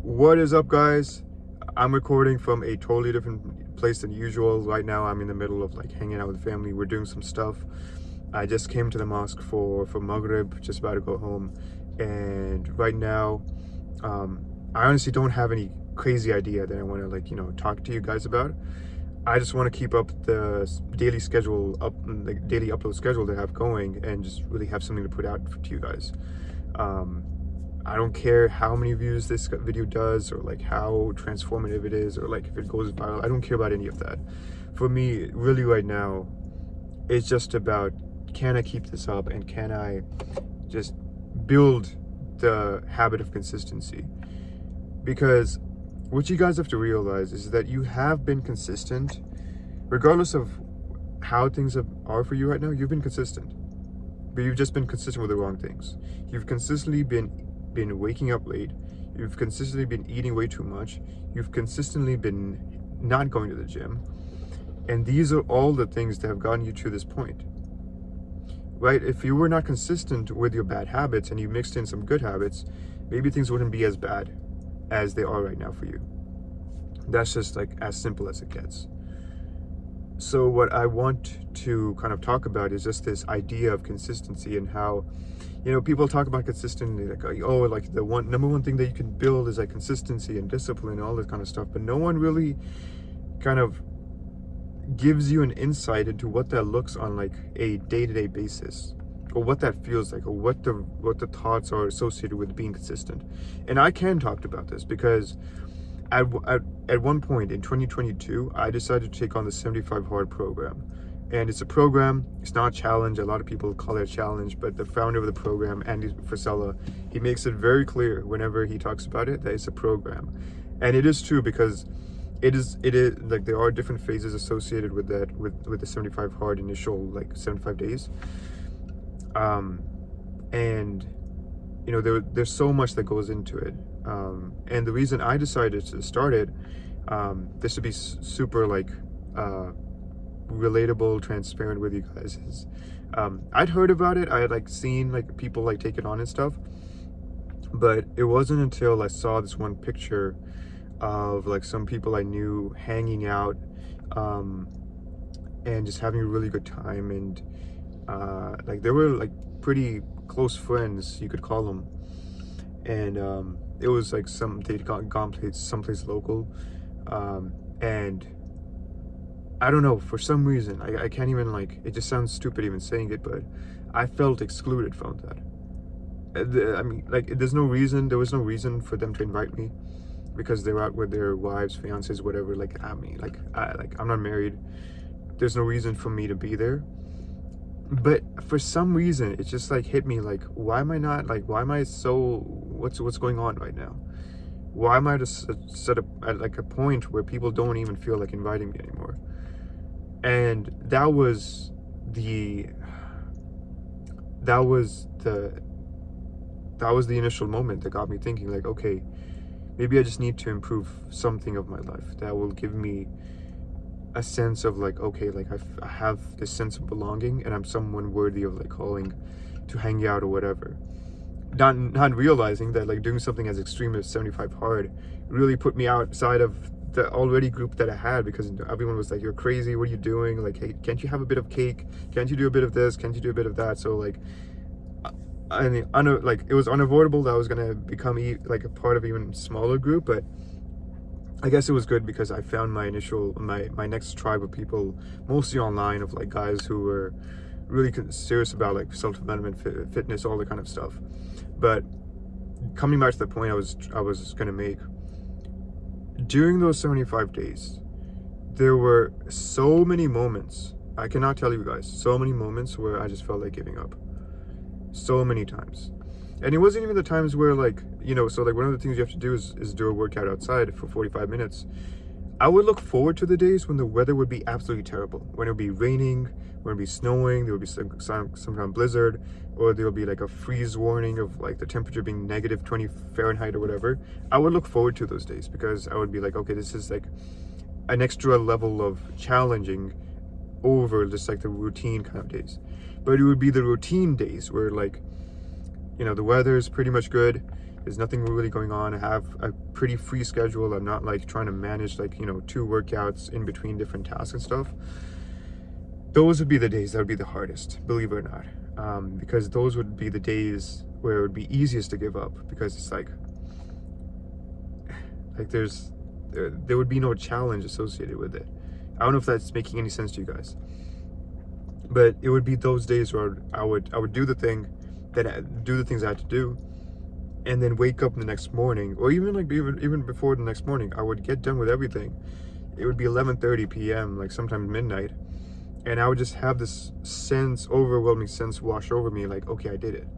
What is up, guys? I'm recording from a totally different place than usual. Right now, I'm in the middle of like hanging out with family. We're doing some stuff. I just came to the mosque for Maghrib, just about to go home. And right now, I honestly don't have any crazy idea that I want to talk to you guys about. I just want to keep up the daily schedule up, the daily upload schedule that I have going, and just really have something to put out to you guys. I don't care how many views this video does, or like how transformative it is, or like if it goes viral. I don't care about any of that. For me, really right now, it's just about, can I keep this up, and can I just build the habit of consistency? Because what you guys have to realize is that you have been consistent regardless of how things are for you right now. You've been consistent, but you've just been consistent with the wrong things. You've consistently been waking up late. You've consistently been eating way too much. You've consistently been not going to the gym. And these are all the things that have gotten you to this point, right? If you were not consistent with your bad habits and you mixed in some good habits, maybe things wouldn't be as bad as they are right now for you. That's just like as simple as it gets. So what I want to kind of talk about is just this idea of consistency, and how, people talk about consistency like, oh, like the number one thing that you can build is like consistency and discipline and all this kind of stuff, but no one really kind of gives you an insight into what that looks on like a day-to-day basis, or what that feels like, or what the thoughts are associated with being consistent. And I can talk about this because at one point in 2022, I decided to take on the 75 Hard program. And it's a program, it's not a challenge. A lot of people call it a challenge, but the founder of the program, Andy Frisella, he makes it very clear whenever he talks about it that it's a program. And it is true, because it is like there are different phases associated with that, with the 75 Hard initial like 75 days. And there's so much that goes into it. And the reason I decided to start it, this to be super like relatable, transparent with you guys, is I'd heard about it. I had like seen like people like take it on and stuff, but it wasn't until I saw this one picture of like some people I knew hanging out and just having a really good time, and like they were like pretty close friends, you could call them. And it was like they'd gone someplace local, and I don't know, for some reason I can't even, like, it just sounds stupid even saying it, but I felt excluded from that. I mean, like, there was no reason for them to invite me, because they were out with their wives, fiancés, whatever. Like, I mean, I'm not married. There's no reason for me to be there. But for some reason, it just like hit me, like, why am I so, what's going on right now? Why am I just set up at like a point where people don't even feel like inviting me anymore? And that was the initial moment that got me thinking, like, okay, maybe I just need to improve something of my life that will give me a sense of like, okay, like I have this sense of belonging, and I'm someone worthy of like calling to hang out or whatever. Not realizing that like doing something as extreme as 75 Hard really put me outside of the already group that I had, because everyone was like, you're crazy, what are you doing? Like, hey, can't you have a bit of cake? Can't you do a bit of this? Can't you do a bit of that? So like, I mean, like, it was unavoidable that I was gonna become like a part of even smaller group, but I guess it was good, because I found my next tribe of people, mostly online, of like guys who were really serious about like self-development, fitness, all that kind of stuff. But coming back to the point I was gonna make, during those 75 days, there were so many moments, I cannot tell you guys, so many moments where I just felt like giving up. So many times. And it wasn't even the times where, like, so like one of the things you have to do is do a workout outside for 45 minutes. I would look forward to the days when the weather would be absolutely terrible, when it would be raining, when it would be snowing, there would be some kind of blizzard, or there would be like a freeze warning of like the temperature being negative 20 Fahrenheit or whatever. I would look forward to those days, because I would be like, okay, this is like an extra level of challenging over just like the routine kind of days. But it would be the routine days where, like, the weather is pretty much good, There's nothing really going on. I have a pretty free schedule. I'm not like trying to manage like, 2 workouts in between different tasks and stuff. Those would be the days that would be the hardest, believe it or not. Because those would be the days where it would be easiest to give up, because it's like there would be no challenge associated with it. I don't know if that's making any sense to you guys, but it would be those days where I would do the things I had to do, and then wake up the next morning, or even before the next morning, I would get done with everything. It would be 11:30 p.m., like sometimes midnight, and I would just have this overwhelming sense wash over me, like, okay, I did it.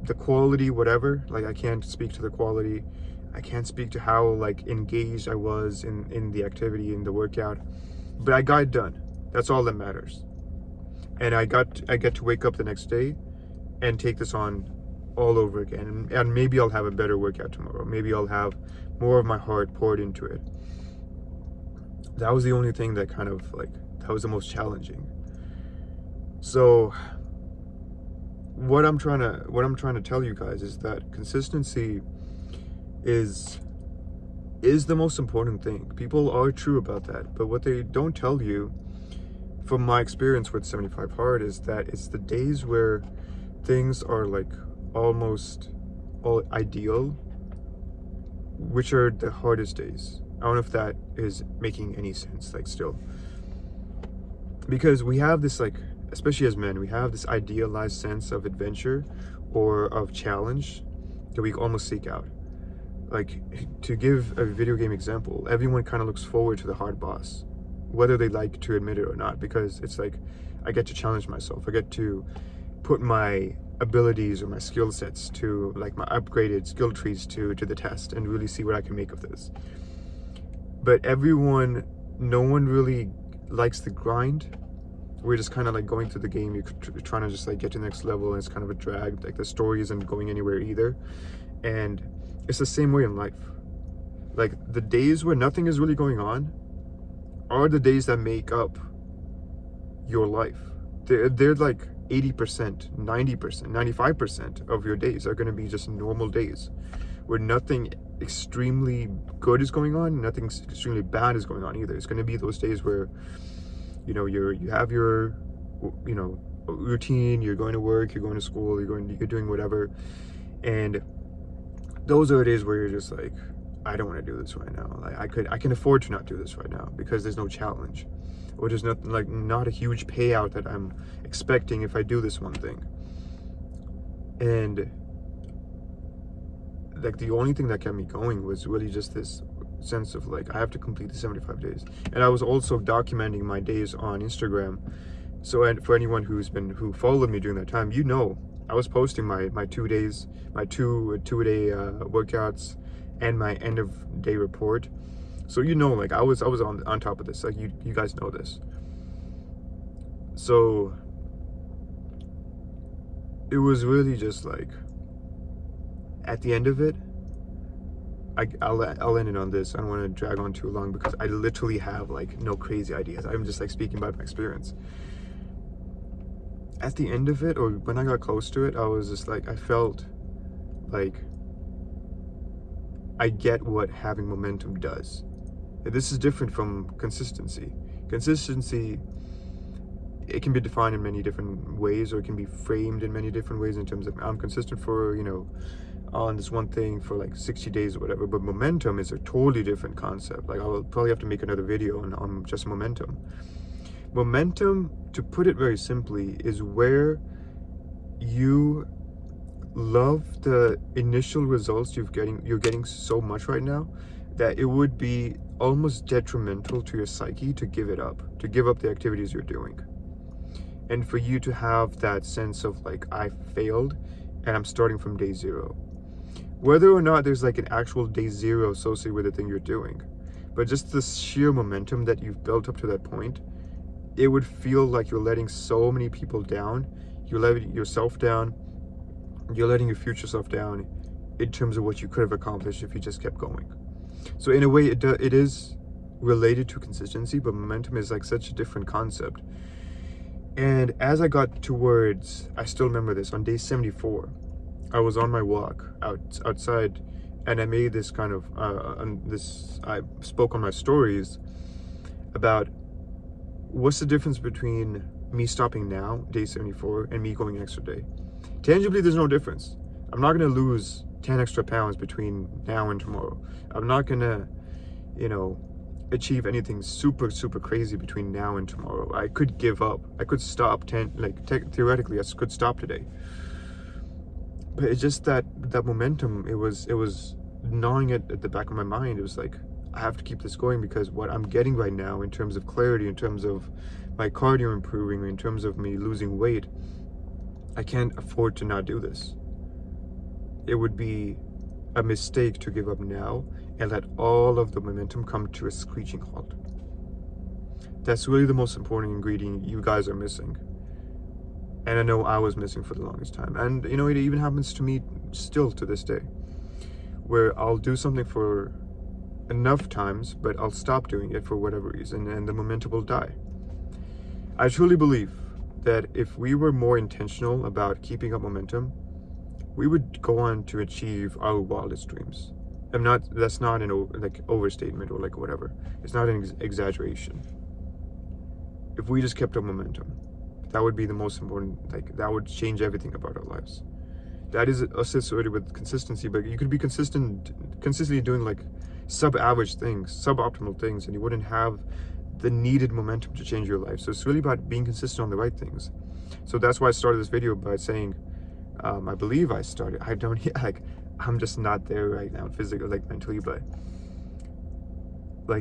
The quality, whatever, like, I can't speak to the quality. I can't speak to how like engaged I was in the activity, in the workout, but I got it done. That's all that matters. And I get to wake up the next day and take this on all over again. And maybe I'll have a better workout tomorrow. Maybe I'll have more of my heart poured into it. That was the only thing that that was the most challenging. So what I'm trying to tell you guys is that consistency is the most important thing. People are true about that, but what they don't tell you, from my experience with 75 Hard, is that it's the days where things are like almost all ideal, which are the hardest days. I don't know if that is making any sense, like, still, because we have this, like, especially as men, we have this idealized sense of adventure or of challenge that we almost seek out. Like, to give a video game example, everyone kind of looks forward to the hard boss, whether they like to admit it or not, because it's like, I get to challenge myself. I get to put my abilities or my skill sets to, like, my upgraded skill trees to the test and really see what I can make of this. But no one really likes the grind. We're just kind of like going through the game. You're trying to just like get to the next level, and it's kind of a drag. Like, the story isn't going anywhere either. And it's the same way in life. Like, the days where nothing is really going on are the days that make up your life. They're like 80%, 90%, 95% of your days are going to be just normal days where nothing extremely good is going on, nothing extremely bad is going on either. It's going to be those days where, you have your, routine. You're going to work, you're going to school, you're doing whatever, and those are the days where you're just like, I don't want to do this right now. Like, I can afford to not do this right now because there's no challenge, or there's not a huge payout that I'm expecting if I do this one thing. And like, the only thing that kept me going was really just this sense of like, I have to complete the 75 days. And I was also documenting my days on Instagram. So, and for anyone who followed me during that time, I was posting my 2 days, my two-a-day workouts, and my end of day report. So like, I was on top of this. Like, you guys know this. So it was really just like, at the end of it, I'll end it on this. I don't want to drag on too long because I literally have like no crazy ideas. I'm just like speaking about my experience. At the end of it, or when I got close to it, I was just like, I felt like I get what having momentum does. This is different from consistency. Consistency, it can be defined in many different ways, or it can be framed in many different ways in terms of, I'm consistent for, on this one thing for like 60 days or whatever. But momentum is a totally different concept. Like, I'll probably have to make another video on just momentum. Momentum, to put it very simply, is where you love the initial results you're getting so much right now that it would be almost detrimental to your psyche to give up the activities you're doing, and for you to have that sense of like, I failed and I'm starting from day zero. Whether or not there's like an actual day zero associated with the thing you're doing, but just the sheer momentum that you've built up to that point, it would feel like you're letting so many people down. You're letting yourself down. You're letting your future self down in terms of what you could have accomplished if you just kept going. So in a way, it is related to consistency, but momentum is like such a different concept. And as I got towards, I still remember this, on day 74, I was on my walk outside, and I made this kind of I spoke on my stories about what's the difference between me stopping now, day 74, and me going an extra day. Tangibly, there's no difference. I'm not gonna lose 10 extra pounds between now and tomorrow. I'm not gonna, achieve anything super crazy between now and tomorrow. I could give up. I could stop theoretically I could stop today. But it's just that momentum, it was gnawing at the back of my mind. It was like, I have to keep this going, because what I'm getting right now in terms of clarity, in terms of my cardio improving, in terms of me losing weight, I can't afford to not do this. It would be a mistake to give up now and let all of the momentum come to a screeching halt. That's really the most important ingredient you guys are missing. And I know I was missing for the longest time. And it even happens to me still to this day, where I'll do something for enough times, but I'll stop doing it for whatever reason, and the momentum will die. I truly believe that if we were more intentional about keeping up momentum, we would go on to achieve our wildest dreams. That's not an overstatement or whatever. It's not an exaggeration. If we just kept up momentum, that would be the most important. That would change everything about our lives. That is associated with consistency, but you could be consistently doing sub-average things, suboptimal things, and you wouldn't have the needed momentum to change your life. So it's really about being consistent on the right things. So that's why I started this video by saying, I believe I started. I don't I'm just not there right now, physically, mentally, but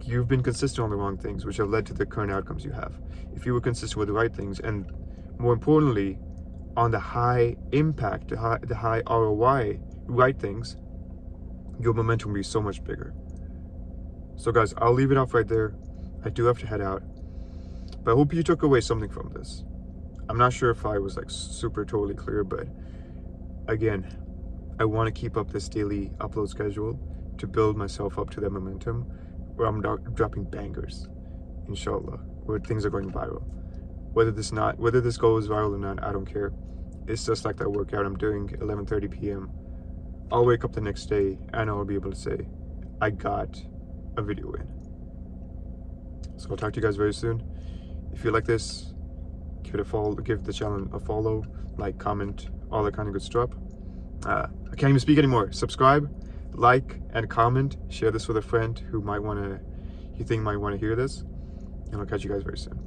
you've been consistent on the wrong things, which have led to the current outcomes you have. If you were consistent with the right things, and more importantly, on the high impact, the high ROI right things, your momentum will be so much bigger. So guys, I'll leave it off right there. I do have to head out, but I hope you took away something from this. I'm not sure if I was super totally clear, but again, I want to keep up this daily upload schedule to build myself up to that momentum where I'm dropping bangers, inshallah, where things are going viral. Whether this goes viral or not, I don't care. It's just like that workout I'm doing 11:30 p.m. I'll wake up the next day and I'll be able to say, I got a video in. So I'll talk to you guys very soon. If you like this, give the channel a follow, comment, all that kind of good stuff. I can't even speak anymore. Subscribe, like, and comment. Share this with a friend who you think might want to hear this. And I'll catch you guys very soon.